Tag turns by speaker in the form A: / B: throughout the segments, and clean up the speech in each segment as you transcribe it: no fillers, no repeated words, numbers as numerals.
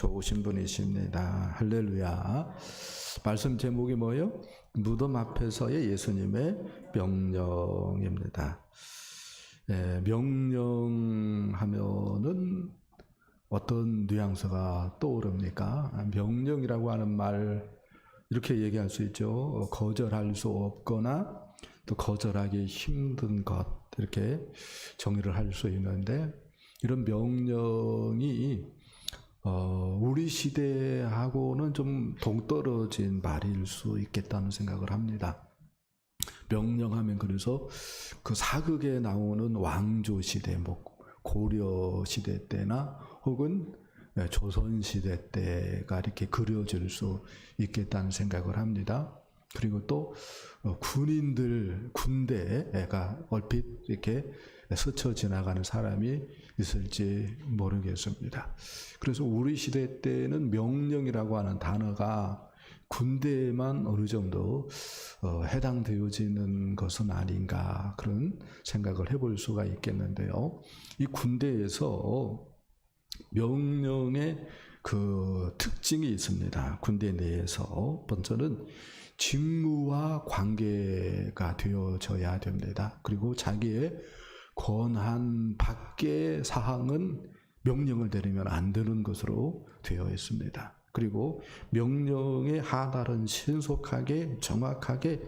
A: 좋으신 분이십니다. 할렐루야. 말씀 제목이 뭐예요? 무덤 앞에서의 예수님의 명령입니다. 명령하면은 어떤 뉘앙스가 떠오릅니까? 명령이라고 하는 말, 이렇게 얘기할 수 있죠. 거절할 수 없거나 또 거절하기 힘든 것, 이렇게 정의를 할 수 있는데, 이런 명령이 우리 시대하고는 좀 동떨어진 말일 수 있겠다는 생각을 합니다. 명령하면 그래서 그 사극에 나오는 왕조 시대, 고려 시대 때나 혹은 조선 시대 때가 이렇게 그려질 수 있겠다는 생각을 합니다. 그리고 또 군인들, 군대가 얼핏 이렇게 스쳐 지나가는 사람이 있을지 모르겠습니다. 그래서 우리 시대 때는 명령이라고 하는 단어가 군대에만 어느 정도 해당되어지는 것은 아닌가, 그런 생각을 해볼 수가 있겠는데요. 이 군대에서 명령의 그 특징이 있습니다. 군대 내에서 먼저는 직무와 관계가 되어져야 됩니다. 그리고 자기의 권한 밖의 사항은 명령을 내리면 안 되는 것으로 되어 있습니다. 그리고 명령의 하달은 신속하게 정확하게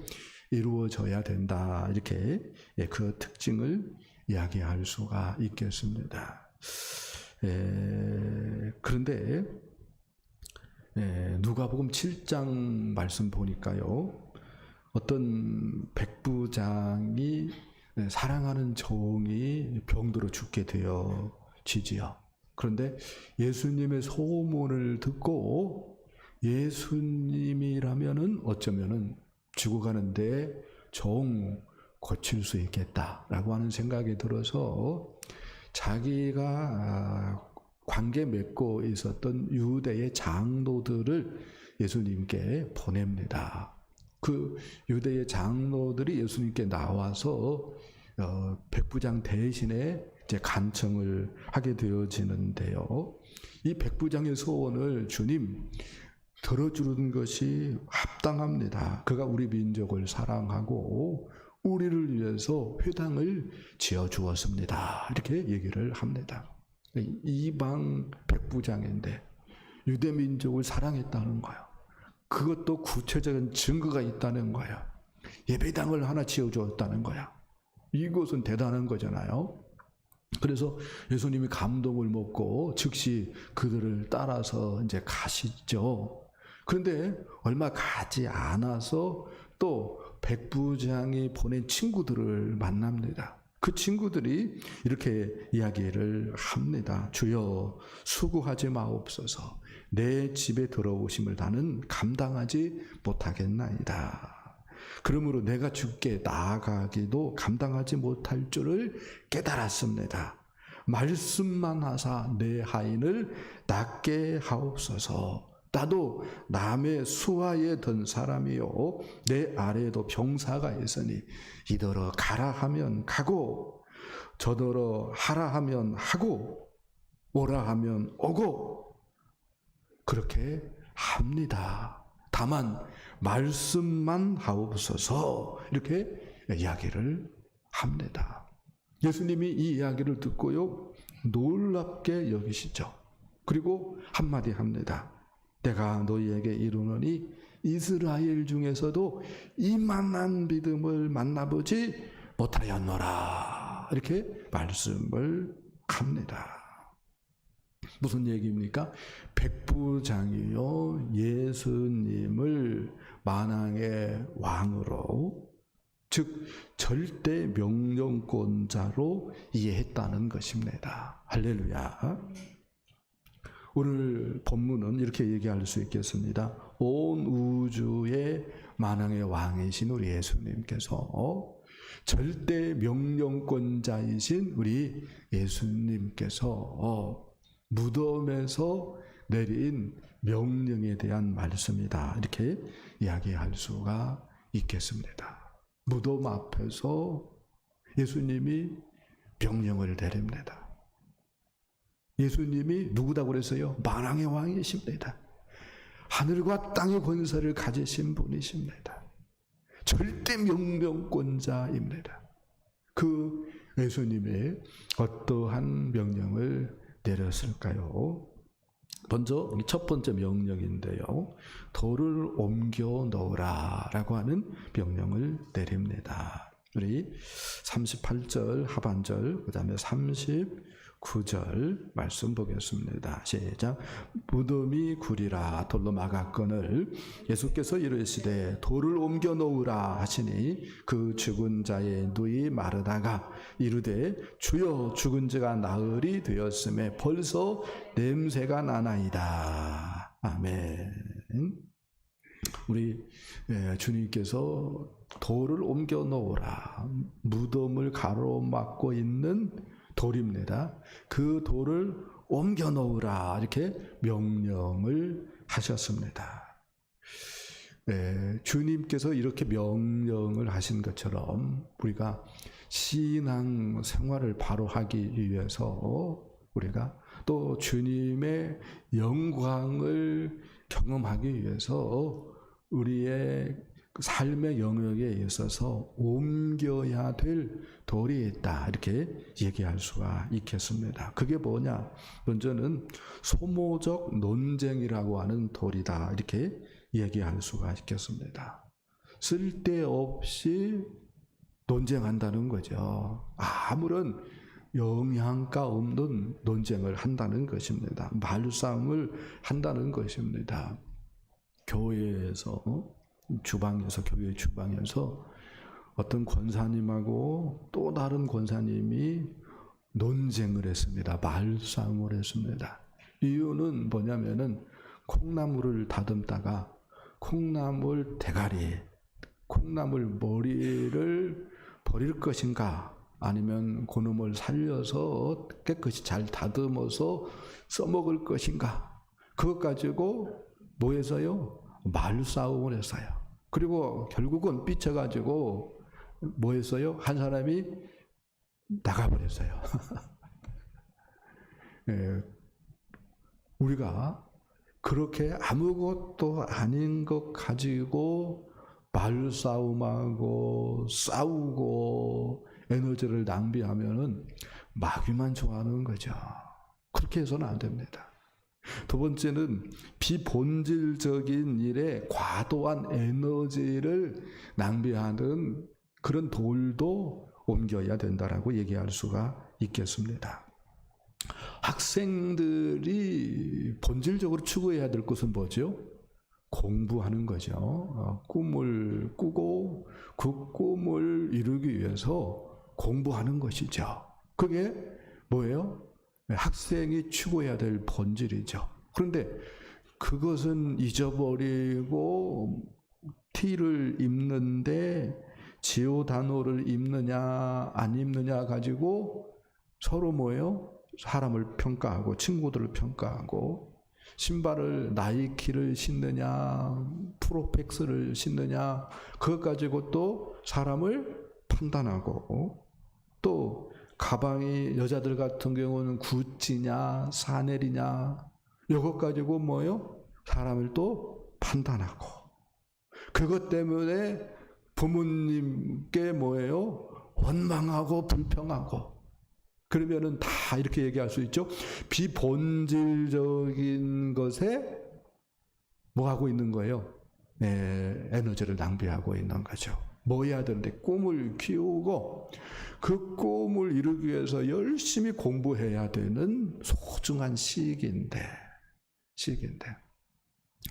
A: 이루어져야 된다, 이렇게 그 특징을 이야기할 수가 있겠습니다. 그런데 누가복음 7장 말씀 보니까요, 어떤 백부장이 사랑하는 종이 병들어 죽게 되어지지요. 그런데 예수님의 소문을 듣고 예수님이라면은 어쩌면은 죽어가는데 종 고칠 수 있겠다라고 하는 생각이 들어서 자기가 관계 맺고 있었던 유대의 장로들을 예수님께 보냅니다. 그 유대의 장로들이 예수님께 나와서 백부장 대신에 이제 간청을 하게 되어지는데요. 이 백부장의 소원을 주님 들어주는 것이 합당합니다. 그가 우리 민족을 사랑하고 우리를 위해서 회당을 지어주었습니다. 이렇게 얘기를 합니다. 이방 백부장인데 유대 민족을 사랑했다는 거예요. 그것도 구체적인 증거가 있다는 거예요. 예배당을 하나 지어주었다는 거야. 이것은 대단한 거잖아요. 그래서 예수님이 감동을 먹고 즉시 그들을 따라서 이제 가시죠. 그런데 얼마 가지 않아서 또 백부장이 보낸 친구들을 만납니다. 그 친구들이 이렇게 이야기를 합니다. 주여, 수고하지 마옵소서. 내 집에 들어오심을 나는 감당하지 못하겠나이다. 그러므로 내가 주께 나아가기도 감당하지 못할 줄을 깨달았습니다. 말씀만 하사 내 하인을 낫게 하옵소서. 나도 남의 수하에 든 사람이요, 내 아래에도 병사가 있으니 이더러 가라 하면 가고 저더러 하라 하면 하고 오라 하면 오고 그렇게 합니다. 다만 말씀만 하옵소서, 이렇게 이야기를 합니다. 예수님이 이 이야기를 듣고요, 놀랍게 여기시죠. 그리고 한마디 합니다. 내가 너희에게 이르노니 이스라엘 중에서도 이만한 믿음을 만나보지 못하였노라, 이렇게 말씀을 합니다. 무슨 얘기입니까? 백부장이요, 예수님을 만왕의 왕으로, 즉 절대 명령권자로 이해했다는 것입니다. 할렐루야. 오늘 본문은 이렇게 얘기할 수 있겠습니다. 온 우주의 만왕의 왕이신 우리 예수님께서, 절대 명령권자이신 우리 예수님께서 무덤에서 내린 명령에 대한 말씀이다, 이렇게 이야기할 수가 있겠습니다. 무덤 앞에서 예수님이 명령을 내립니다. 예수님이 누구다고 그랬어요? 만왕의 왕이십니다. 하늘과 땅의 권세를 가지신 분이십니다. 절대 명령권자입니다. 그 예수님의 어떠한 명령을 내렸을까요? 먼저 첫 번째 명령인데요. 돌을 옮겨 놓으라 라고 하는 명령을 내립니다. 우리 38절 하반절, 그 다음에 39절 말씀 보겠습니다. 시작. 무덤이 구리라 돌로 막았거늘 예수께서 이르시되 돌을 옮겨 놓으라 하시니 그 죽은 자의 누이 마르다가 이르되 주여 죽은 자가 나흘이 되었음에 벌써 냄새가 나나이다. 아멘. 우리 주님께서 돌을 옮겨 놓으라, 무덤을 가로막고 있는 돌입니다. 그 돌을 옮겨 놓으라 이렇게 명령을 하셨습니다. 주님께서 이렇게 명령을 하신 것처럼 우리가 신앙 생활을 바로 하기 위해서 우리가 또 주님의 영광을 경험하기 위해서 우리의 삶의 영역에 있어서 옮겨야 될 돌이 있다 이렇게 얘기할 수가 있겠습니다. 그게 뭐냐? 먼저는 소모적 논쟁이라고 하는 돌이다 이렇게 얘기할 수가 있겠습니다. 쓸데없이 논쟁한다는 거죠. 아무런 영향가 없는 논쟁을 한다는 것입니다. 말싸움을 한다는 것입니다. 교회에서 주방에서, 교회 주방에서 어떤 권사님하고 또 다른 권사님이 논쟁을 했습니다. 말싸움을 했습니다. 이유는 뭐냐면은 콩나물을 다듬다가 콩나물 대가리, 콩나물 머리를 버릴 것인가 아니면 그놈을 살려서 깨끗이 잘 다듬어서 써먹을 것인가, 그것 가지고 뭐 했어요? 말싸움을 했어요. 그리고 결국은 삐쳐가지고 뭐 했어요? 한 사람이 나가버렸어요. 우리가 그렇게 아무것도 아닌 것 가지고 말싸움하고 싸우고 에너지를 낭비하면은 마귀만 좋아하는 거죠. 그렇게 해서는 안 됩니다. 두 번째는 비본질적인 일에 과도한 에너지를 낭비하는 그런 돌도 옮겨야 된다라고 얘기할 수가 있겠습니다. 학생들이 본질적으로 추구해야 될 것은 뭐죠? 공부하는 거죠. 꿈을 꾸고 그 꿈을 이루기 위해서 공부하는 것이죠. 그게 뭐예요? 학생이 추구해야 될 본질이죠. 그런데 그것은 잊어버리고 티를 입는데 지오다노를 입느냐 안 입느냐 가지고 서로 뭐예요? 사람을 평가하고 친구들을 평가하고 신발을 나이키를 신느냐 프로펙스를 신느냐 그것 가지고 또 사람을 판단하고, 또 가방이 여자들 같은 경우는 구찌냐 사넬이냐 이것 가지고 뭐요? 사람을 또 판단하고, 그것 때문에 부모님께 뭐예요? 원망하고 불평하고. 그러면은 다 이렇게 얘기할 수 있죠. 비본질적인 것에 뭐 하고 있는 거예요? 에너지를 낭비하고 있는 거죠. 뭐 해야 되는데 꿈을 키우고 그 꿈을 이루기 위해서 열심히 공부해야 되는 소중한 시기인데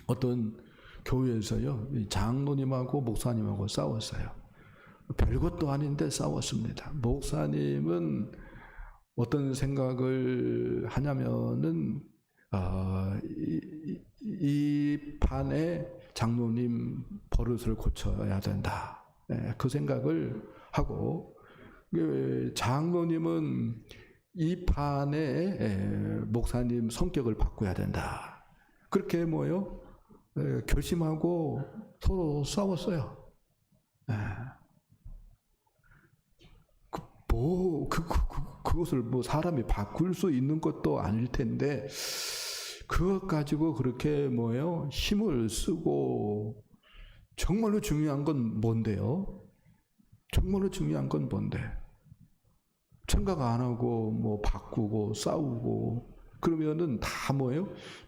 A: 어떤 교회에서요 장로님하고 목사님하고 싸웠어요. 별것도 아닌데 싸웠습니다. 목사님은 어떤 생각을 하냐면은 이 판에 장로님 버릇을 고쳐야 된다. 그 생각을 하고, 장로님은 이 판에 목사님 성격을 바꿔야 된다. 그렇게 뭐요? 결심하고 서로 싸웠어요. 그것을 뭐 사람이 바꿀 수 있는 것도 아닐 텐데 그것 가지고 그렇게 힘을 쓰고. 정말로 중요한 건 뭔데요? 정말로 중요한 건 뭔데? 생각 안 하고 바꾸고 싸우고 그러면은 다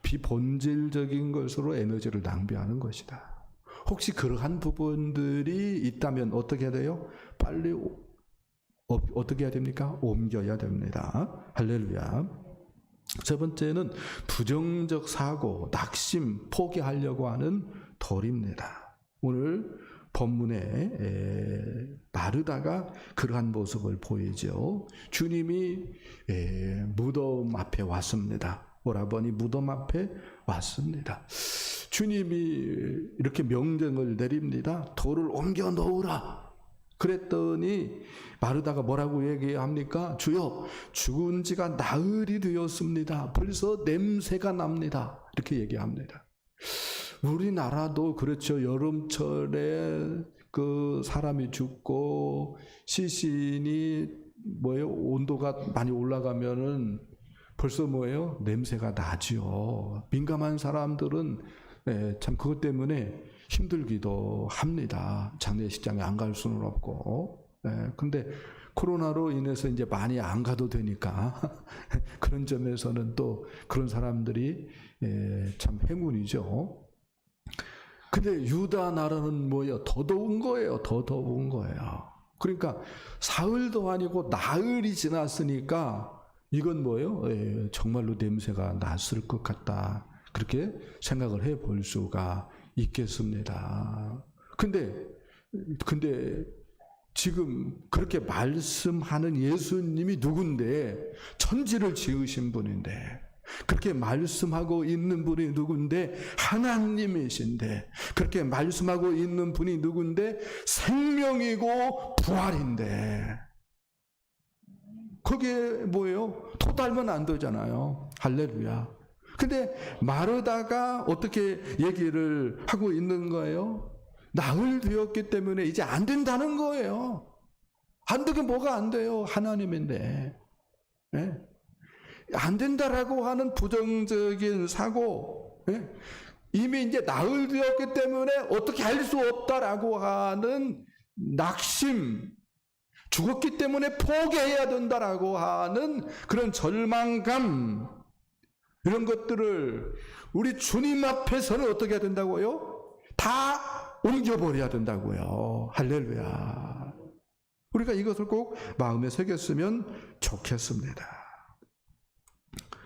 A: 비본질적인 것으로 에너지를 낭비하는 것이다. 혹시 그러한 부분들이 있다면 어떻게 해야 돼요? 빨리 어떻게 해야 됩니까? 옮겨야 됩니다. 할렐루야. 세 번째는 부정적 사고, 낙심, 포기하려고 하는 돌입니다. 오늘 본문에 마르다가 그러한 모습을 보이죠. 주님이 무덤 앞에 왔습니다. 오라버니 무덤 앞에 왔습니다. 주님이 이렇게 명령을 내립니다. 돌을 옮겨 놓으라. 그랬더니 마르다가 뭐라고 얘기합니까? 주여, 죽은 지가 나흘이 되었습니다. 벌써 냄새가 납니다. 이렇게 얘기합니다. 우리나라도 그렇죠. 여름철에 그 사람이 죽고 시신이 온도가 많이 올라가면은 벌써 냄새가 나지요. 민감한 사람들은 참 그것 때문에 힘들기도 합니다. 장례식장에 안 갈 수는 없고. 근데 코로나로 인해서 이제 많이 안 가도 되니까 그런 점에서는 또 그런 사람들이 참 행운이죠. 근데 유다 나라는 더 더운 거예요. 더 더운 거예요. 그러니까 사흘도 아니고 나흘이 지났으니까 이건 정말로 냄새가 났을 것 같다. 그렇게 생각을 해볼 수가 있겠습니다. 근데 지금 그렇게 말씀하는 예수님이 누군데, 천지를 지으신 분인데, 그렇게 말씀하고 있는 분이 누군데, 하나님이신데, 그렇게 말씀하고 있는 분이 누군데, 생명이고 부활인데, 그게 토 달면 안 되잖아요. 할렐루야. 근데 마르다가 어떻게 얘기를 하고 있는 거예요? 나흘 되었기 때문에 이제 안 된다는 거예요. 안 되게 뭐가 안 돼요? 하나님인데. 안 된다라고 하는 부정적인 사고, 이미 이제 나흘 되었기 때문에 어떻게 할 수 없다라고 하는 낙심, 죽었기 때문에 포기해야 된다라고 하는 그런 절망감, 이런 것들을 우리 주님 앞에서는 어떻게 해야 된다고요? 다 옮겨버려야 된다고요. 할렐루야. 우리가 이것을 꼭 마음에 새겼으면 좋겠습니다.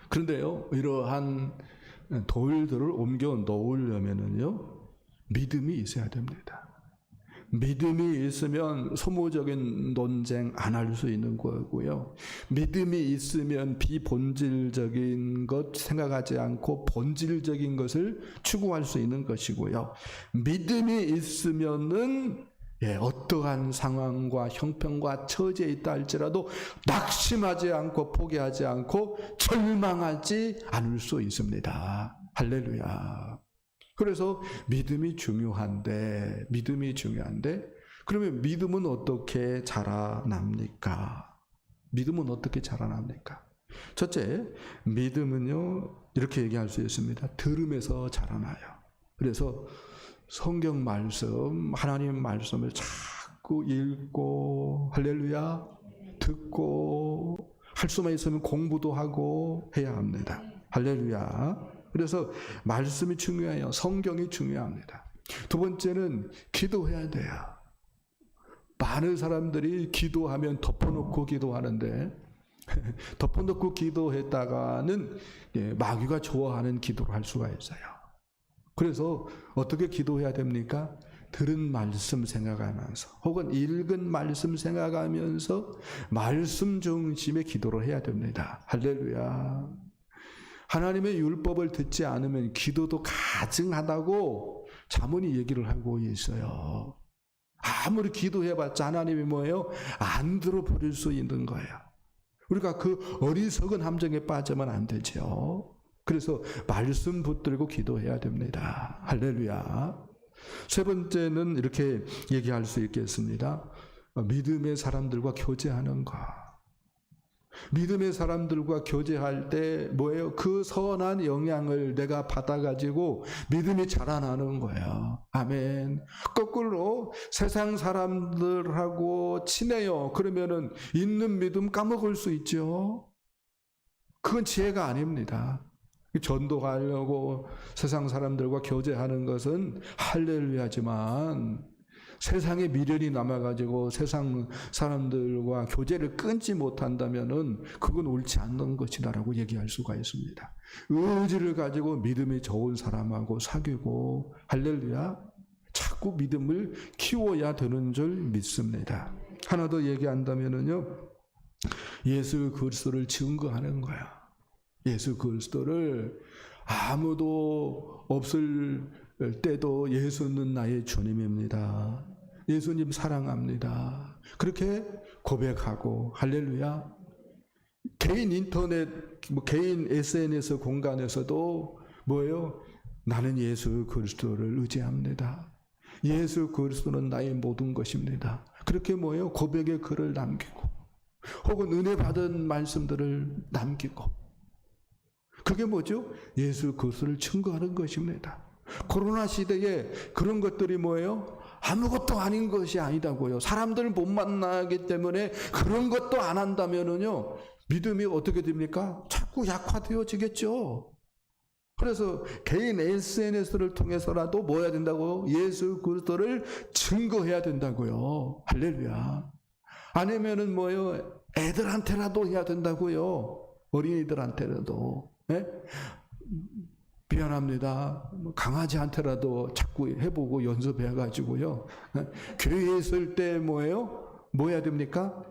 A: 그런데요, 이러한 돌들을 옮겨 놓으려면은요, 믿음이 있어야 됩니다. 믿음이 있으면 소모적인 논쟁 안 할 수 있는 거고요. 믿음이 있으면 비본질적인 것 생각하지 않고 본질적인 것을 추구할 수 있는 것이고요. 믿음이 있으면은 어떠한 상황과 형편과 처지에 있다 할지라도 낙심하지 않고 포기하지 않고 절망하지 않을 수 있습니다. 할렐루야. 그래서 믿음이 중요한데 그러면 믿음은 어떻게 자라납니까? 믿음은 어떻게 자라납니까? 첫째, 믿음은요, 이렇게 얘기할 수 있습니다. 들음에서 자라나요. 그래서 성경 말씀, 하나님 말씀을 자꾸 읽고, 할렐루야, 듣고, 할 수만 있으면 공부도 하고 해야 합니다. 할렐루야. 그래서 말씀이 중요해요. 성경이 중요합니다. 두 번째는 기도해야 돼요. 많은 사람들이 기도하면 덮어놓고 기도하는데 덮어놓고 기도했다가는 마귀가 좋아하는 기도를 할 수가 있어요. 그래서 어떻게 기도해야 됩니까? 들은 말씀 생각하면서 혹은 읽은 말씀 생각하면서 말씀 중심의 기도를 해야 됩니다. 할렐루야. 하나님의 율법을 듣지 않으면 기도도 가증하다고 자문이 얘기를 하고 있어요. 아무리 기도해봤자 하나님이 안 들어버릴 수 있는 거예요. 우리가 그 어리석은 함정에 빠지면 안 되죠. 그래서 말씀 붙들고 기도해야 됩니다. 할렐루야. 세 번째는 이렇게 얘기할 수 있겠습니다. 믿음의 사람들과 교제하는 것. 믿음의 사람들과 교제할 때 뭐예요? 그 선한 영향을 내가 받아가지고 믿음이 자라나는 거예요. 아멘. 거꾸로 세상 사람들하고 친해요. 그러면은 있는 믿음 까먹을 수 있죠. 그건 지혜가 아닙니다. 전도하려고 세상 사람들과 교제하는 것은 할렐루야지만 세상에 미련이 남아가지고 세상 사람들과 교제를 끊지 못한다면은 그건 옳지 않는 것이다라고 얘기할 수가 있습니다. 의지를 가지고 믿음이 좋은 사람하고 사귀고 할렐루야 자꾸 믿음을 키워야 되는 줄 믿습니다. 하나 더 얘기한다면은요, 예수 그리스도를 증거하는 거야. 예수 그리스도를 아무도 없을 때도 예수는 나의 주님입니다. 예수님 사랑합니다. 그렇게 고백하고 할렐루야. 개인 인터넷, 개인 SNS 공간에서도 뭐예요? 나는 예수 그리스도를 의지합니다. 예수 그리스도는 나의 모든 것입니다. 그렇게 뭐예요? 고백의 글을 남기고 혹은 은혜 받은 말씀들을 남기고 그게 뭐죠? 예수 그리스도를 증거하는 것입니다. 코로나 시대에 그런 것들이 뭐예요? 아무것도 아닌 것이 아니다고요. 사람들 못 만나기 때문에 그런 것도 안 한다면은요, 믿음이 어떻게 됩니까? 자꾸 약화되어지겠죠. 그래서 개인 SNS를 통해서라도 뭐 해야 된다고요? 예수 그리스도를 증거해야 된다고요. 할렐루야. 아니면은 뭐예요? 애들한테라도 해야 된다고요. 어린이들한테라도. 네? 미안합니다. 강아지한테라도 자꾸 해보고 연습해가지고요. 교회에 있을 때 뭐예요? 뭐 해야 됩니까?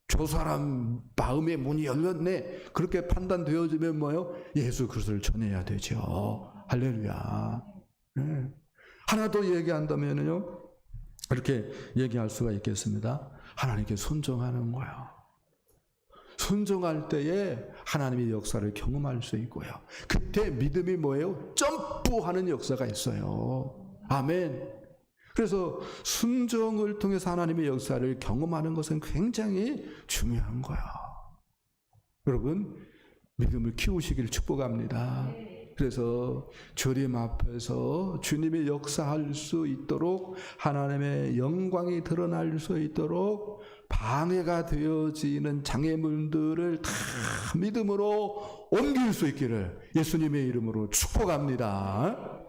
A: 저 사람 마음의 문이 열렸네. 그렇게 판단되어지면 뭐예요? 예수 그리스도를 전해야 되죠. 할렐루야. 네. 하나 더 얘기한다면요, 이렇게 얘기할 수가 있겠습니다. 하나님께 순종하는 거예요. 순종할 때에 하나님의 역사를 경험할 수 있고요. 그때 믿음이 뭐예요? 점프하는 역사가 있어요. 아멘. 그래서 순종을 통해서 하나님의 역사를 경험하는 것은 굉장히 중요한 거예요. 여러분, 믿음을 키우시길 축복합니다. 그래서 주님 앞에서 주님의 역사할 수 있도록 하나님의 영광이 드러날 수 있도록 방해가 되어지는 장애물들을 다 믿음으로 옮길 수 있기를 예수님의 이름으로 축복합니다.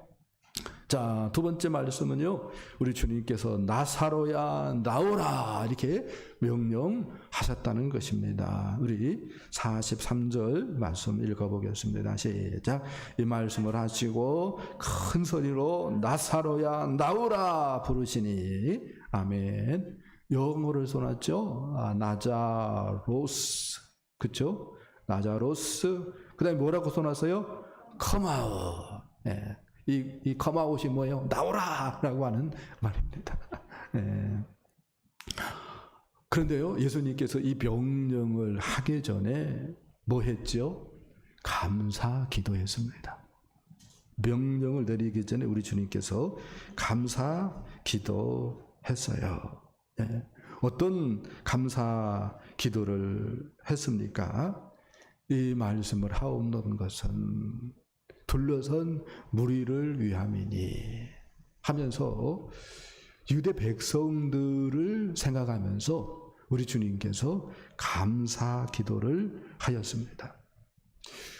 A: 자, 두 번째 말씀은요, 우리 주님께서 나사로야 나오라 이렇게 명령하셨다는 것입니다. 우리 43절 말씀 읽어보겠습니다. 시작. 이 말씀을 하시고 큰 소리로 나사로야 나오라 부르시니 아멘. 영어를 써놨죠. 나자로스, 그렇죠? 나자로스. 그다음에 뭐라고 써놨어요? Come out. 네. 이 come out이 뭐예요? 나오라라고 하는 말입니다. 네. 그런데요, 예수님께서 이 명령을 하기 전에 뭐 했죠? 감사 기도했습니다. 명령을 내리기 전에 우리 주님께서 감사 기도했어요. 네. 어떤 감사 기도를 했습니까? 이 말씀을 하옵는 것은 둘러선 무리를 위함이니 하면서 유대 백성들을 생각하면서 우리 주님께서 감사 기도를 하였습니다.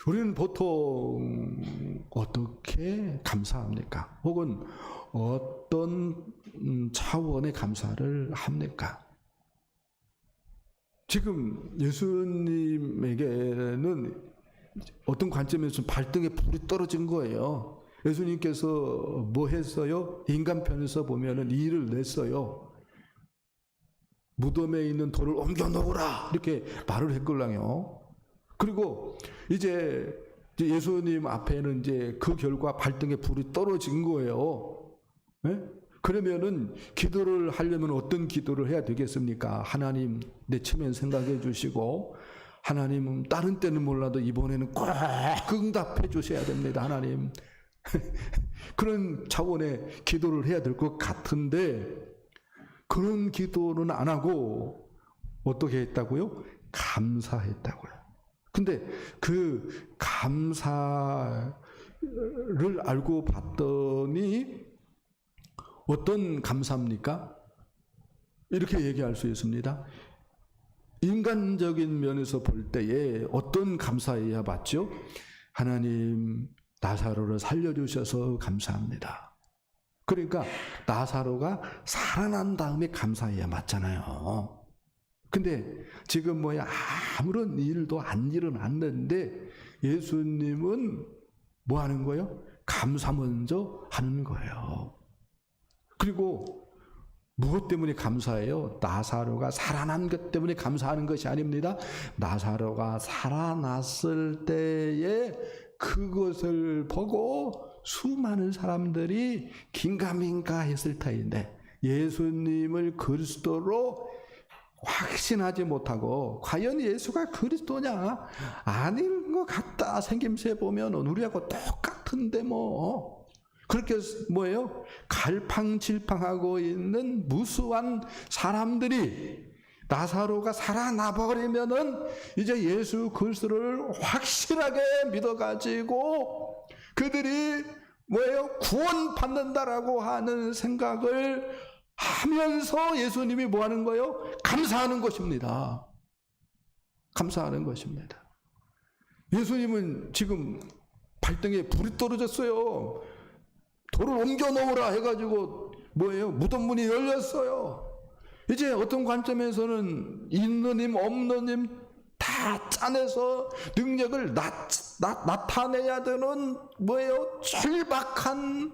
A: 우리는 보통 어떻게 감사합니까? 혹은 어떤 차원의 감사를 합니까? 지금 예수님에게는 어떤 관점에서 발등에 불이 떨어진 거예요. 예수님께서 뭐 했어요? 인간편에서 보면은 일을 냈어요. 무덤에 있는 돌을 옮겨 놓으라 이렇게 말을 했걸랑요. 그리고 이제 예수님 앞에는 이제 그 결과 발등에 불이 떨어진 거예요. 네? 그러면은 기도를 하려면 어떤 기도를 해야 되겠습니까? 하나님 내 체면 생각해 주시고, 하나님은 다른 때는 몰라도 이번에는 꼭 응답해 주셔야 됩니다. 하나님. 그런 차원의 기도를 해야 될 것 같은데 그런 기도는 안 하고 어떻게 했다고요? 감사했다고요. 근데 그 감사를 알고 봤더니 어떤 감사입니까? 이렇게 얘기할 수 있습니다. 인간적인 면에서 볼 때에 어떤 감사해야 맞죠? 하나님, 나사로를 살려주셔서 감사합니다. 그러니까 나사로가 살아난 다음에 감사해야 맞잖아요. 근데 지금 아무런 일도 안 일어났는데 예수님은 뭐 하는 거예요? 감사 먼저 하는 거예요. 그리고 무엇 때문에 감사해요? 나사로가 살아난 것 때문에 감사하는 것이 아닙니다. 나사로가 살아났을 때에 그것을 보고 수많은 사람들이 긴가민가 했을 터인데 예수님을 그리스도로 확신하지 못하고 과연 예수가 그리스도냐? 아닌 것 같다. 생김새 보면 우리하고 똑같은데 그렇게 갈팡질팡하고 있는 무수한 사람들이 나사로가 살아나 버리면은 이제 예수 그리스도를 확실하게 믿어가지고 그들이 구원받는다라고 하는 생각을 하면서 예수님이 뭐 하는 거예요? 감사하는 것입니다. 감사하는 것입니다. 예수님은 지금 발등에 불이 떨어졌어요. 돌을 옮겨 놓으라 해가지고 무덤 문이 열렸어요. 이제 어떤 관점에서는 있는 힘 없는 힘 다 짜내서 능력을 나타내야 되는 절박한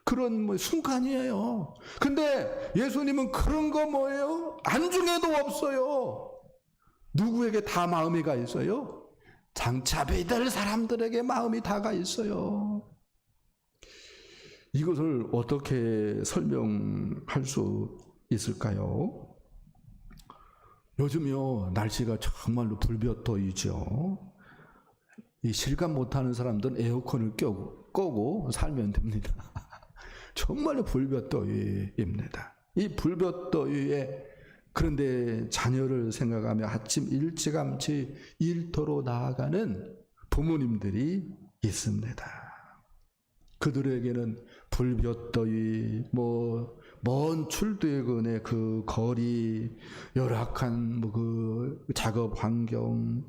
A: 그런 순간이에요. 근데 예수님은 그런 거 안중에도 없어요. 누구에게 다 마음이 가 있어요? 장차배이 될 사람들에게 마음이 다가 있어요. 이것을 어떻게 설명할 수 있을까요? 요즘요 날씨가 정말로 불볕더위죠. 이 실감 못하는 사람들은 에어컨을 끄고 살면 됩니다. 정말로 불볕더위입니다. 이 불볕더위에 그런데 자녀를 생각하며 아침 일찌감치 일터로 나아가는 부모님들이 있습니다. 그들에게는 불볕더위, 먼 출퇴근의 그 거리, 열악한 그 작업 환경,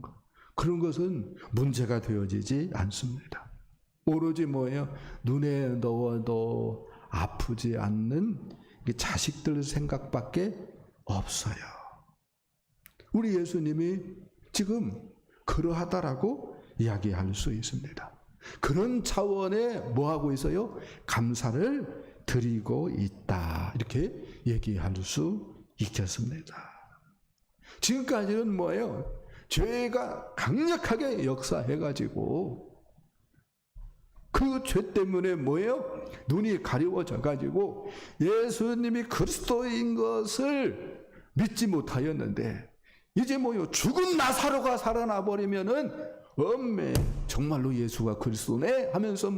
A: 그런 것은 문제가 되어지지 않습니다. 오로지 눈에 넣어도 아프지 않는 자식들 생각밖에 없어요. 우리 예수님이 지금 그러하다라고 이야기할 수 있습니다. 그런 차원에 뭐하고 있어요? 감사를 드리고 있다. 이렇게 얘기할 수 있겠습니다. 지금까지는 죄가 강력하게 역사해가지고 그 죄 때문에 눈이 가려워져가지고 예수님이 그리스도인 것을 믿지 못하였는데 이제 죽은 나사로가 살아나 버리면은 정말로 예수가 그리스도네 하면서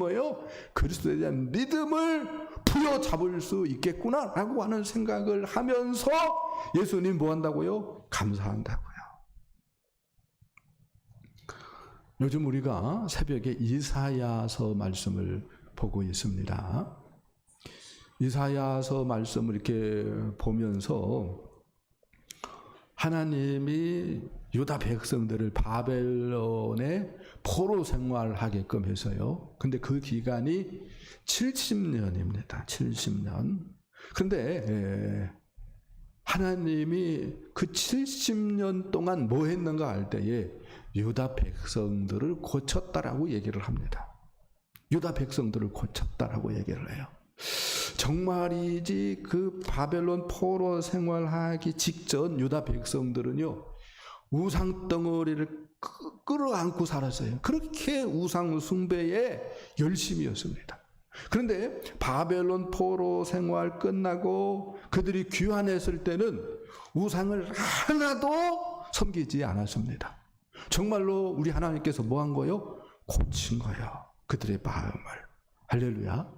A: 그리스도에 대한 믿음을 부여잡을 수 있겠구나라고 하는 생각을 하면서 예수님 뭐 한다고요? 감사한다고요. 요즘 우리가 새벽에 이사야서 말씀을 보고 있습니다. 이사야서 말씀을 이렇게 보면서 하나님이 유다 백성들을 바벨론에 포로 생활하게끔 해서요. 근데 그 기간이 70년입니다. 70년. 그런데 하나님이 그 70년 동안 뭐 했는가 할 때에 유다 백성들을 고쳤다라고 얘기를 합니다. 유다 백성들을 고쳤다라고 얘기를 해요. 정말이지 그 바벨론 포로 생활하기 직전 유다 백성들은요. 우상 덩어리를 끌어안고 살았어요. 그렇게 우상 숭배에 열심이었습니다. 그런데 바벨론 포로 생활 끝나고 그들이 귀환했을 때는 우상을 하나도 섬기지 않았습니다. 정말로 우리 하나님께서 뭐 한 거요? 고친 거예요. 그들의 마음을. 할렐루야.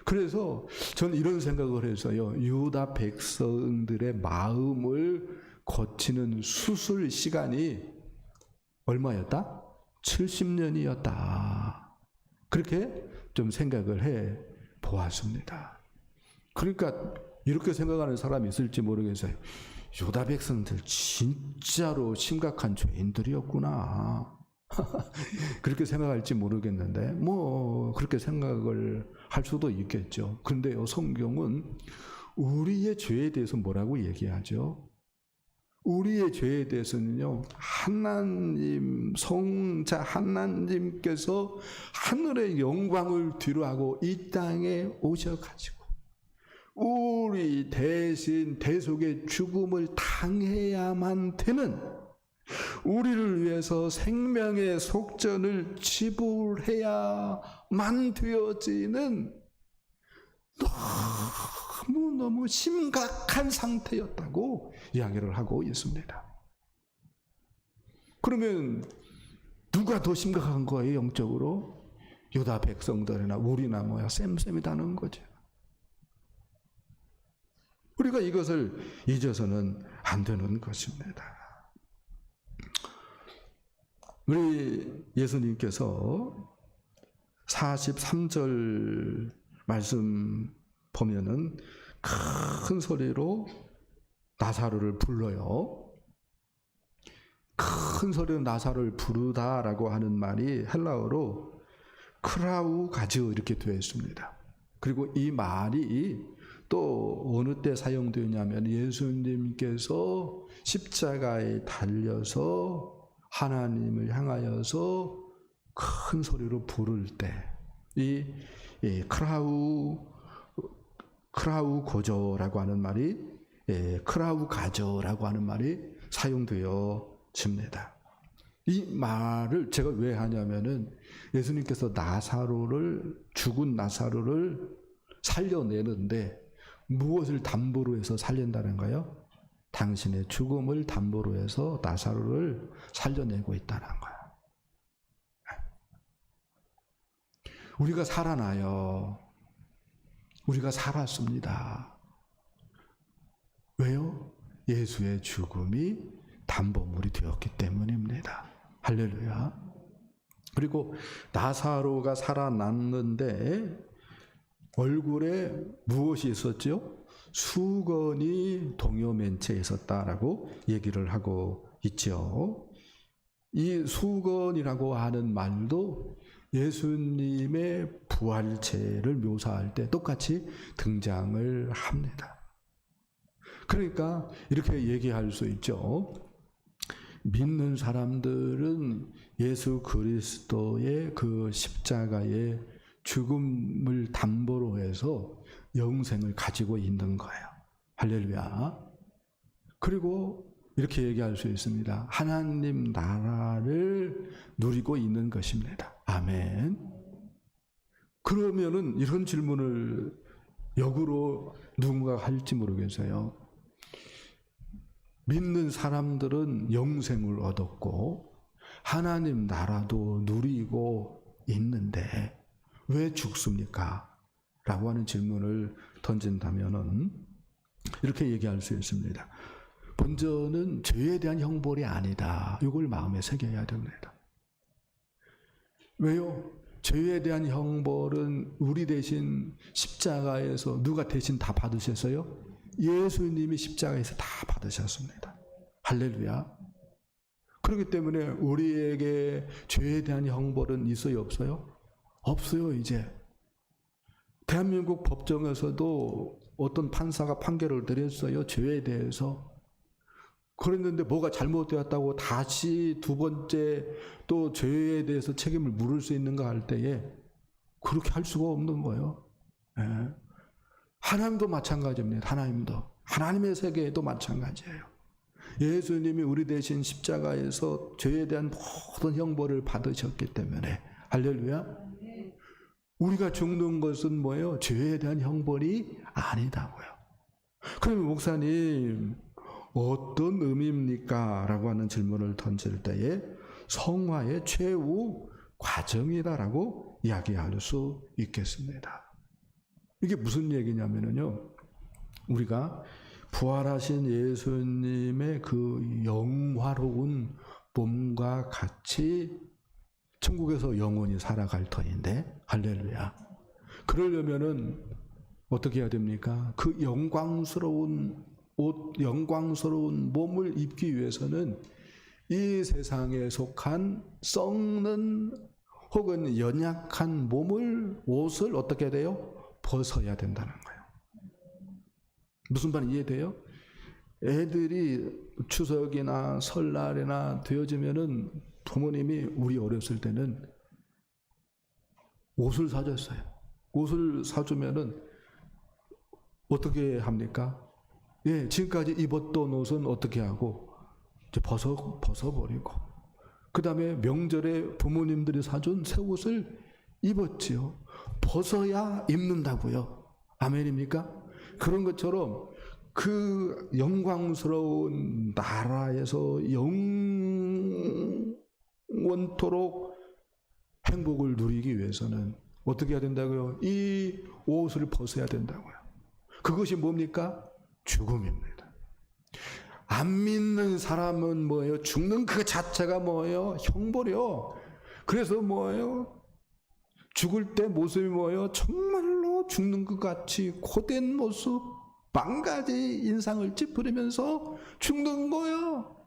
A: 그래서 저는 이런 생각을 해서요. 유다 백성들의 마음을 고치는 수술 시간이 얼마였다? 70년이었다. 그렇게 좀 생각을 해 보았습니다. 그러니까 이렇게 생각하는 사람이 있을지 모르겠어요. 유다 백성들 진짜로 심각한 죄인들이었구나. 그렇게 생각할지 모르겠는데 뭐 그렇게 생각을 할 수도 있겠죠. 그런데요, 성경은 우리의 죄에 대해서 뭐라고 얘기하죠? 우리의 죄에 대해서는요, 하나님, 성자 하나님께서 하늘의 영광을 뒤로하고 이 땅에 오셔가지고 우리 대신 대속의 죽음을 당해야만 되는, 우리를 위해서 생명의 속전을 지불해야만 되어지는 너무너무 심각한 상태였다고 이야기를 하고 있습니다. 그러면 누가 더 심각한 거예요, 영적으로? 유다 백성들이나 우리나 뭐야, 쌤쌤이다는 거죠. 우리가 이것을 잊어서는 안 되는 것입니다. 우리 예수님께서 43절 말씀 보면은 큰 소리로 나사로를 불러요. 큰 소리로 나사로를 부르다라고 하는 말이 헬라어로 크라우 가즈어 이렇게 되어 있습니다. 그리고 이 말이 또 어느 때 사용되냐면 예수님께서 십자가에 달려서 하나님을 향하여서 큰 소리로 부를 때 이 크라우 고저라고 하는 말이 크라우 가저라고 하는 말이 사용되어집니다. 이 말을 제가 왜 하냐면은 예수님께서 죽은 나사로를 살려내는데 무엇을 담보로 해서 살린다는 거예요? 당신의 죽음을 담보로 해서 나사로를 살려내고 있다는 거예요. 우리가 살아나요. 우리가 살았습니다. 왜요? 예수의 죽음이 담보물이 되었기 때문입니다. 할렐루야. 그리고 나사로가 살아났는데 얼굴에 무엇이 있었죠? 수건이 동요맨체에 있었다라고 얘기를 하고 있죠. 이 수건이라고 하는 말도 예수님의 부활체를 묘사할 때 똑같이 등장을 합니다. 그러니까 이렇게 얘기할 수 있죠. 믿는 사람들은 예수 그리스도의 그 십자가의 죽음을 담보로 해서 영생을 가지고 있는 거예요. 할렐루야. 그리고 이렇게 얘기할 수 있습니다. 하나님 나라를 누리고 있는 것입니다. 아멘. 그러면은 이런 질문을 역으로 누군가 할지 모르겠어요. 믿는 사람들은 영생을 얻었고 하나님 나라도 누리고 있는데 왜 죽습니까? 라고 하는 질문을 던진다면은 이렇게 얘기할 수 있습니다. 먼저는 죄에 대한 형벌이 아니다. 이걸 마음에 새겨야 됩니다. 왜요? 죄에 대한 형벌은 우리 대신 십자가에서 누가 대신 다 받으셨어요? 예수님이 십자가에서 다 받으셨습니다. 할렐루야. 그렇기 때문에 우리에게 죄에 대한 형벌은 있어요, 없어요? 없어요, 이제. 대한민국 법정에서도 어떤 판사가 판결을 내렸어요, 죄에 대해서. 그랬는데 뭐가 잘못되었다고 다시 두 번째 또 죄에 대해서 책임을 물을 수 있는가 할 때에 그렇게 할 수가 없는 거예요. 예. 하나님도 마찬가지입니다. 하나님의 세계에도 마찬가지예요. 예수님이 우리 대신 십자가에서 죄에 대한 모든 형벌을 받으셨기 때문에 할렐루야. 우리가 죽는 것은 뭐예요? 죄에 대한 형벌이 아니다고요. 그러면 목사님 어떤 의미입니까? 라고 하는 질문을 던질 때에 성화의 최후 과정이다라고 이야기할 수 있겠습니다. 이게 무슨 얘기냐면요, 우리가 부활하신 예수님의 그 영화로운 몸과 같이 천국에서 영원히 살아갈 터인데, 할렐루야. 그러려면은 어떻게 해야 됩니까? 그 영광스러운 옷, 영광스러운 몸을 입기 위해서는 이 세상에 속한 썩는 혹은 연약한 옷을 어떻게 해야 돼요? 벗어야 된다는 거예요. 무슨 말인지 이해돼요? 애들이 추석이나 설날이나 되어지면은 부모님이 우리 어렸을 때는 옷을 사줬어요. 옷을 사주면은 어떻게 합니까? 예, 지금까지 입었던 옷은 어떻게 하고 이제 벗어버리고, 그 다음에 명절에 부모님들이 사준 새 옷을 입었지요. 벗어야 입는다고요. 아멘입니까? 그런 것처럼 그 영광스러운 나라에서 영원토록 행복을 누리기 위해서는 어떻게 해야 된다고요? 이 옷을 벗어야 된다고요. 그것이 뭡니까? 죽음입니다. 안 믿는 사람은 뭐예요? 죽는 그 자체가 뭐예요? 형벌이요. 그래서 뭐예요? 죽을 때 모습이 뭐예요? 정말로 죽는 것 같이 고된 모습, 망가지 인상을 찌푸리면서 죽는 거예요.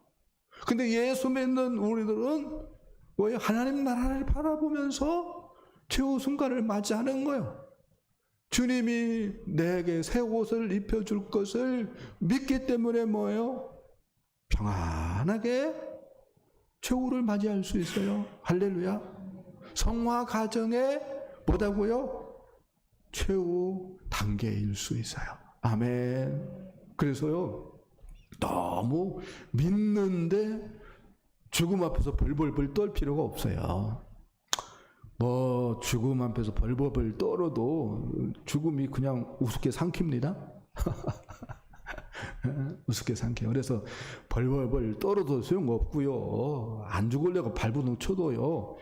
A: 근데 예수 믿는 우리들은 뭐예요? 하나님 나라를 바라보면서 최후 순간을 맞이하는 거예요. 주님이 내게 새 옷을 입혀줄 것을 믿기 때문에 뭐예요? 평안하게 최후를 맞이할 수 있어요. 할렐루야. 성화 과정에 뭐다고요? 최후 단계일 수 있어요. 아멘. 그래서요, 너무 믿는데 죽음 앞에서 벌벌벌 떨 필요가 없어요. 뭐 죽음 앞에서 벌벌벌 떨어도 죽음이 그냥 우습게 삼킵니다. 우습게 삼켜요. 그래서 벌벌벌 떨어도 소용없고요. 안 죽으려고 발버둥 쳐도요,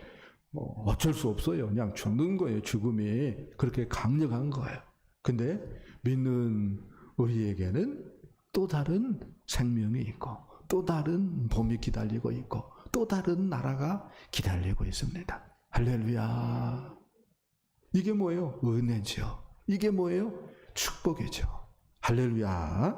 A: 뭐 어쩔 수 없어요. 그냥 죽는 거예요. 죽음이 그렇게 강력한 거예요. 근데 믿는 우리에게는 또 다른 생명이 있고, 또 다른 봄이 기다리고 있고, 또 다른 나라가 기다리고 있습니다. 할렐루야. 이게 뭐예요? 은혜죠. 이게 뭐예요? 축복이죠. 할렐루야.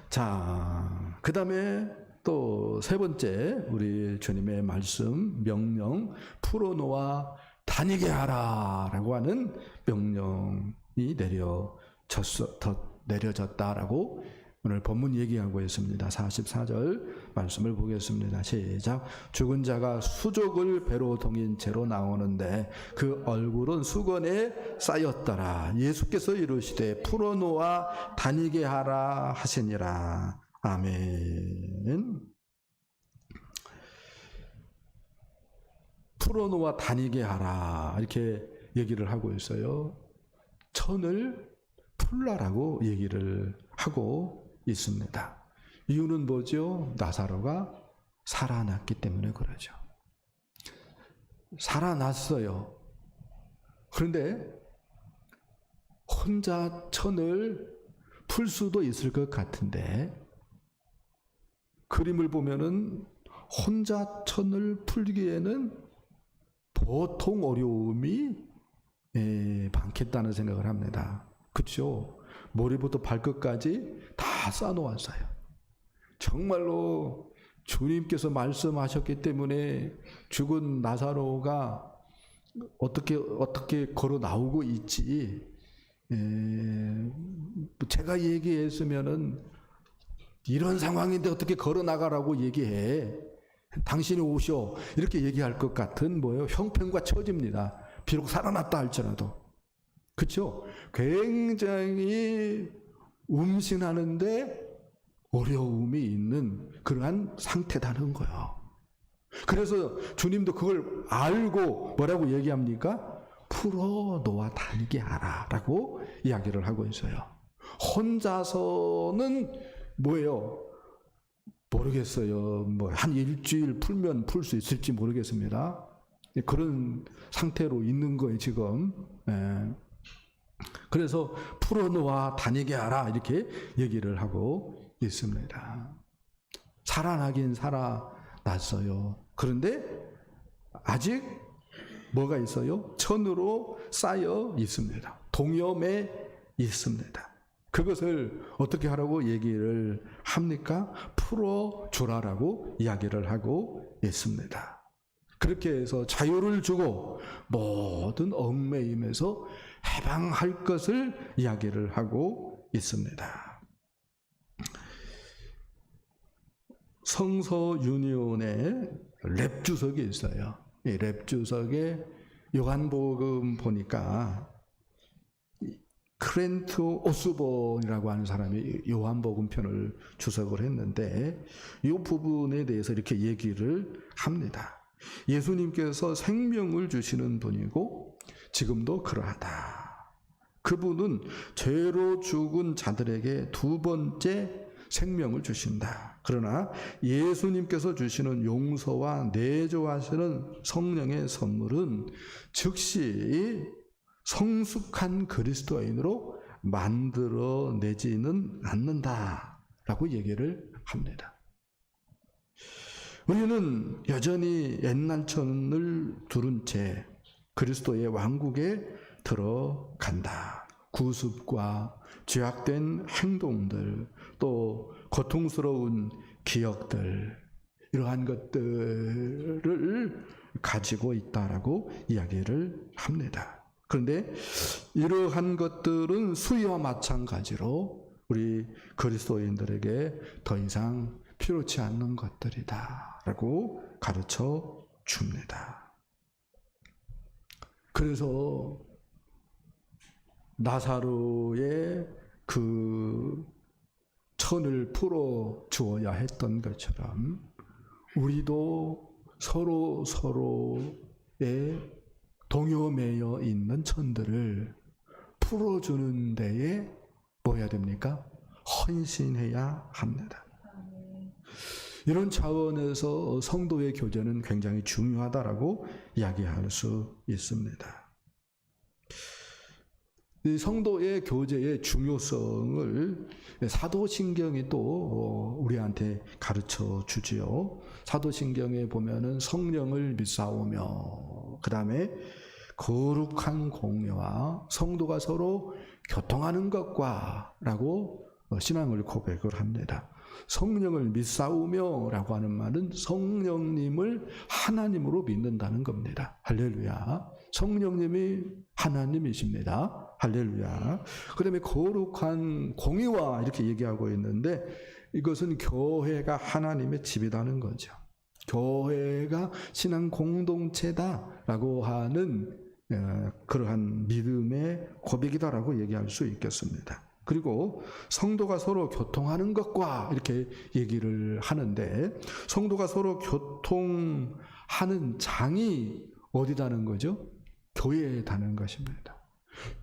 A: 자, 그 다음에 또 세 번째 우리 주님의 말씀, 명령, 풀어놓아 다니게 하라라고 하는 명령이 내려졌다라고 오늘 본문 얘기하고 있습니다. 44절 말씀을 보겠습니다. 시작. 죽은 자가 수족을 배로 동인 채로 나오는데 그 얼굴은 수건에 쌓였더라. 예수께서 이르시되 풀어놓아 다니게 하라 하시니라. 아멘. 풀어놓아 다니게 하라 이렇게 얘기를 하고 있어요. 천을 풀라라고 얘기를 하고 있습니다. 이유는 뭐죠? 나사로가 살아났기 때문에 그러죠. 살아났어요. 그런데 혼자 천을 풀 수도 있을 것 같은데, 그림을 보면은 혼자 천을 풀기에는 보통 어려움이 많겠다는 생각을 합니다. 그렇죠? 머리부터 발끝까지 다 쌓아놓았어요. 정말로 주님께서 말씀하셨기 때문에 죽은 나사로가 어떻게 걸어 나오고 있지. 제가 얘기했으면은 이런 상황인데 어떻게 걸어 나가라고 얘기해. 당신이 오셔. 이렇게 얘기할 것 같은 뭐예요? 형편과 처지입니다. 비록 살아났다 할지라도. 그렇죠? 굉장히 음신하는데 어려움이 있는 그러한 상태다는 거예요. 그래서 주님도 그걸 알고 뭐라고 얘기합니까? 풀어놓아 다니게 하라 라고 이야기를 하고 있어요. 혼자서는 뭐예요? 모르겠어요. 뭐 한 일주일 풀면 풀 수 있을지 모르겠습니다. 그런 상태로 있는 거예요, 지금. 그래서 풀어놓아 다니게 하라 이렇게 얘기를 하고 있습니다. 살아나긴 살아났어요. 그런데 아직 뭐가 있어요? 천으로 쌓여 있습니다. 동염에 있습니다. 그것을 어떻게 하라고 얘기를 합니까? 풀어주라라고 이야기를 하고 있습니다. 그렇게 해서 자유를 주고 모든 얽매임에서 해방할 것을 이야기를 하고 있습니다. 성서 유니온에 랩 주석이 있어요. 이 랩 주석에 요한복음 보니까 크렌트 오스본이라고 하는 사람이 요한복음 편을 주석을 했는데 이 부분에 대해서 이렇게 얘기를 합니다. 예수님께서 생명을 주시는 분이고 지금도 그러하다. 그분은 죄로 죽은 자들에게 두 번째 생명을 주신다. 그러나 예수님께서 주시는 용서와 내조하시는 성령의 선물은 즉시 성숙한 그리스도인으로 만들어내지는 않는다라고 얘기를 합니다. 우리는 여전히 옛날 천을 두른 채 그리스도의 왕국에 들어간다. 구습과 죄악된 행동들, 또 고통스러운 기억들, 이러한 것들을 가지고 있다라고 이야기를 합니다. 그런데 이러한 것들은 수위와 마찬가지로 우리 그리스도인들에게 더 이상 필요치 않는 것들이다라고 가르쳐 줍니다. 그래서 나사로의 그 천을 풀어 주어야 했던 것처럼 우리도 서로의 동요매여 있는 천들을 풀어주는 데에 뭐 해야 됩니까? 헌신해야 합니다. 이런 차원에서 성도의 교제는 굉장히 중요하다라고 이야기할 수 있습니다. 이 성도의 교제의 중요성을 사도신경이 또 우리한테 가르쳐 주지요. 사도신경에 보면은 성령을 믿사오며 그 다음에 거룩한 공예와 성도가 서로 교통하는 것과 라고 신앙을 고백을 합니다. 성령을 믿사오며 라고 하는 말은 성령님을 하나님으로 믿는다는 겁니다. 할렐루야. 성령님이 하나님이십니다. 할렐루야. 그 다음에 거룩한 공의와 이렇게 얘기하고 있는데 이것은 교회가 하나님의 집이라는 거죠. 교회가 신앙 공동체다라고 하는 그러한 믿음의 고백이다라고 얘기할 수 있겠습니다. 그리고 성도가 서로 교통하는 것과 이렇게 얘기를 하는데 성도가 서로 교통하는 장이 어디다는 거죠? 교회에다는 것입니다.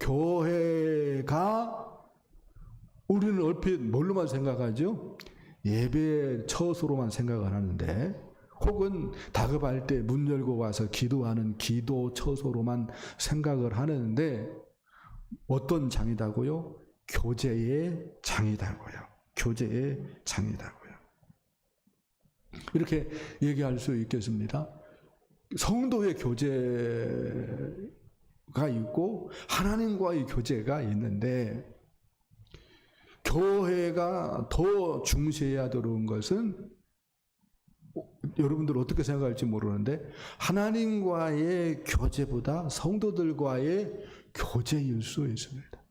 A: 교회가 우리는 얼핏 뭘로만 생각하죠? 예배 처소로만 생각을 하는데 혹은 다급할 때 문 열고 와서 기도하는 기도 처소로만 생각을 하는데 어떤 장이다고요? 교제의 장이다고요. 교제의 장이다고요. 이렇게 얘기할 수 있겠습니다. 성도의 교제가 있고 하나님과의 교제가 있는데 교회가 더 중시해야 되는 것은 여러분들 어떻게 생각할지 모르는데 하나님과의 교제보다 성도들과의 교제일 수 있습니다.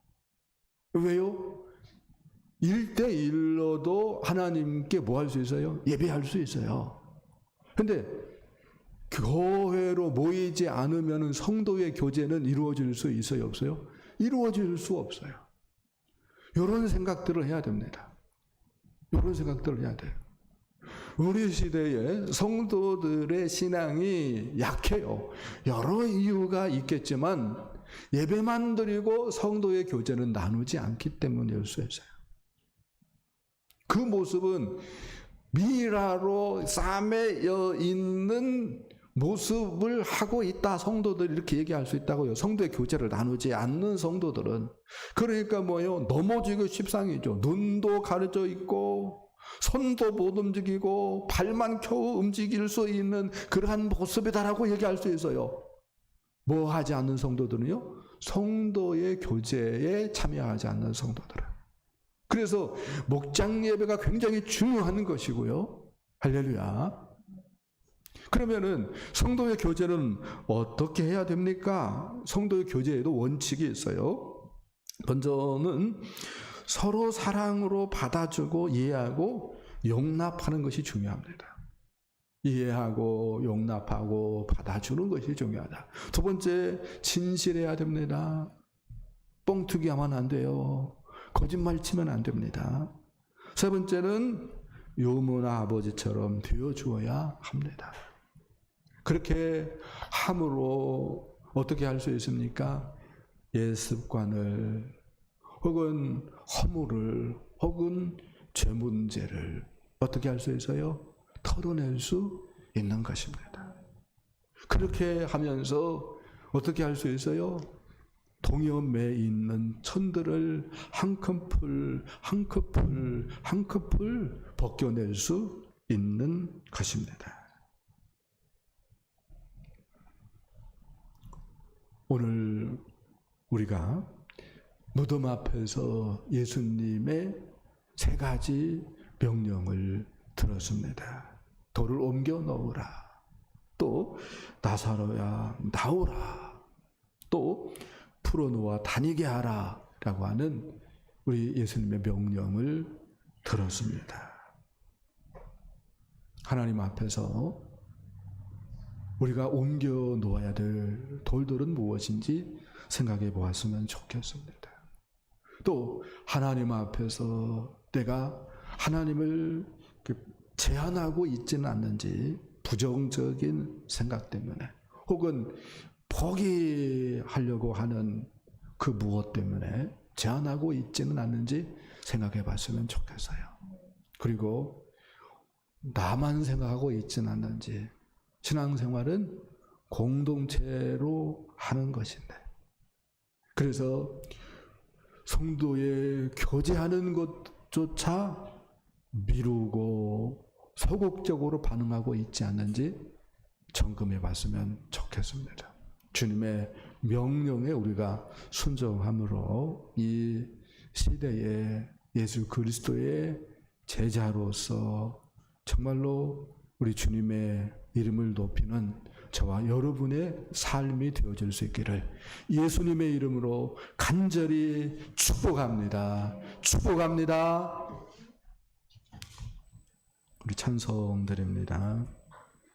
A: 왜요? 1대1로도 하나님께 뭐 할 수 있어요? 예배할 수 있어요. 근데 교회로 모이지 않으면 성도의 교제는 이루어질 수 있어요? 없어요? 이루어질 수 없어요. 이런 생각들을 해야 됩니다. 이런 생각들을 해야 돼요. 우리 시대에 성도들의 신앙이 약해요. 여러 이유가 있겠지만 예배만 드리고 성도의 교제는 나누지 않기 때문일 수 있어요. 그 모습은 미라로 싸매여 있는 모습을 하고 있다. 성도들이 이렇게 얘기할 수 있다고요. 성도의 교제를 나누지 않는 성도들은. 그러니까 뭐요? 넘어지기 십상이죠. 눈도 가려져 있고 손도 못 움직이고 발만 겨우 움직일 수 있는 그러한 모습이다라고 얘기할 수 있어요. 뭐 하지 않는 성도들은요? 성도의 교제에 참여하지 않는 성도들은. 그래서 목장 예배가 굉장히 중요한 것이고요. 할렐루야. 그러면은 성도의 교제는 어떻게 해야 됩니까? 성도의 교제에도 원칙이 있어요. 먼저는 서로 사랑으로 받아주고 이해하고 용납하는 것이 중요합니다. 이해하고 용납하고 받아주는 것이 중요하다. 두 번째, 진실해야 됩니다. 뻥튀기 하면 안 돼요. 거짓말 치면 안 됩니다. 세 번째는 요모나 아버지처럼 되어주어야 합니다. 그렇게 함으로 어떻게 할 수 있습니까? 옛 습관을 혹은 허물을 혹은 죄 문제를 어떻게 할 수 있어요? 털어낼 수 있는 것입니다. 그렇게 하면서 어떻게 할 수 있어요? 동염에 있는 천들을 한 커플 한 커플 한 커플 벗겨낼 수 있는 것입니다. 오늘 우리가 무덤 앞에서 예수님의 세 가지 명령을 들었습니다. 돌을 옮겨 넣으라. 또 나사로야 나오라. 또 풀어놓아 다니게 하라 라고 하는 우리 예수님의 명령을 들었습니다. 하나님 앞에서 우리가 옮겨 놓아야 될 돌들은 무엇인지 생각해 보았으면 좋겠습니다. 또 하나님 앞에서 내가 하나님을 제한하고 있지는 않는지 부정적인 생각 때문에 혹은 포기하려고 하는 그 무엇 때문에 제한하고 있지는 않는지 생각해 봤으면 좋겠어요. 그리고 나만 생각하고 있지는 않는지. 신앙생활은 공동체로 하는 것인데, 그래서 성도의 교제하는 것조차 미루고 소극적으로 반응하고 있지 않는지 점검해 봤으면 좋겠습니다. 주님의 명령에 우리가 순종함으로 이 시대에 예수 그리스도의 제자로서 정말로 우리 주님의 이름을 높이는 저와 여러분의 삶이 되어질 수 있기를 예수님의 이름으로 간절히 축복합니다. 축복합니다. 우리 찬송 드립니다.